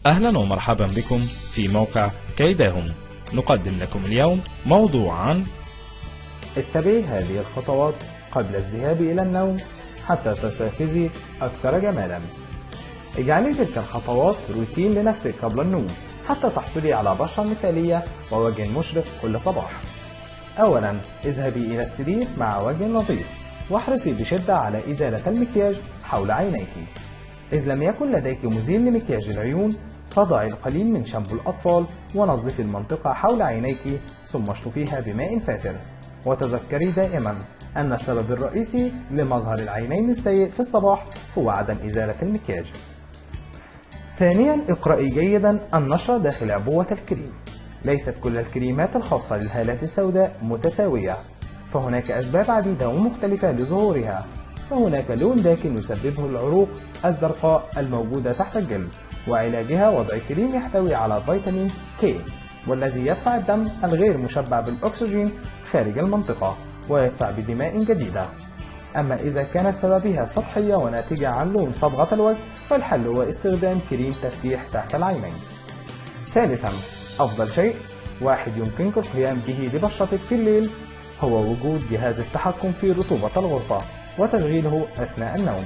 أهلا ومرحبا بكم في موقع كيداهم. نقدم لكم اليوم موضوعا: اتبعي هذه الخطوات قبل الذهاب إلى النوم حتى تستيقظي أكثر جمالا. اجعلي تلك الخطوات روتين لنفسك قبل النوم حتى تحصلي على بشرة مثالية ووجه مشرق كل صباح. أولا، اذهبي إلى السرير مع وجه نظيف، واحرصي بشدة على إزالة المكياج حول عينيك. إذ لم يكن لديك مزيل لمكياج العيون، فضعي القليل من شامبو الأطفال ونظفي المنطقة حول عينيك ثم اشطفيها بماء فاتر. وتذكري دائما أن السبب الرئيسي لمظهر العينين السيء في الصباح هو عدم إزالة المكياج. ثانيا، اقرأي جيدا النشرة داخل عبوة الكريم. ليست كل الكريمات الخاصة للهالات السوداء متساوية، فهناك أسباب عديدة ومختلفة لظهورها. فهناك لون داكن يسببه العروق الزرقاء الموجودة تحت الجلد، وعلاجها وضع كريم يحتوي على فيتامين كي، والذي يدفع الدم الغير مشبع بالأكسجين خارج المنطقة ويدفع بدماء جديدة. أما إذا كانت سببها سطحية وناتجة عن لون صبغة الوجه، فالحل هو استخدام كريم تفتيح تحت العينين. ثالثا، أفضل شيء واحد يمكنك القيام به لبشرتك في الليل هو وجود جهاز التحكم في رطوبة الغرفة وتشغيله أثناء النوم،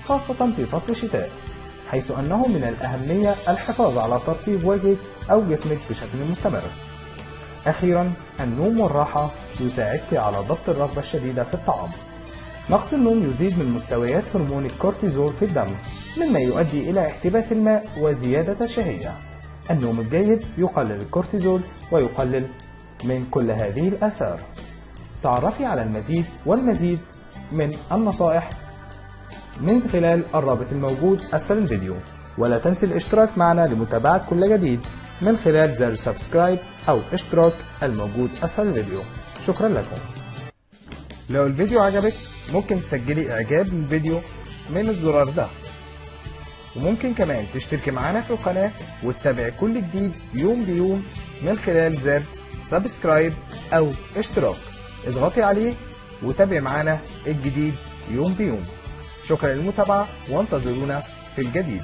خاصة في فصل الشتاء، حيث أنه من الأهمية الحفاظ على ترطيب وجهك أو جسمك بشكل مستمر. أخيرا، النوم والراحة يساعدك على ضبط الرغبة الشديدة في الطعام. نقص النوم يزيد من مستويات هرمون الكورتيزول في الدم، مما يؤدي إلى احتباس الماء وزيادة الشهية. النوم الجيد يقلل الكورتيزول ويقلل من كل هذه الآثار. تعرفي على المزيد والمزيد من النصائح من خلال الرابط الموجود أسفل الفيديو، ولا تنسي الاشتراك معنا لمتابعة كل جديد من خلال زر سبسكرايب أو اشتراك الموجود أسفل الفيديو. شكرا لكم. لو الفيديو عجبك ممكن تسجلي إعجاب للفيديو من الزرار ده، وممكن كمان تشتركي معنا في القناة وتتابعي كل جديد يوم بيوم من خلال زر سبسكرايب أو اشتراك. اضغطي عليه وتابعي معنا الجديد يوم بيوم. شكرا للمتابعة وانتظرونا في الجديد.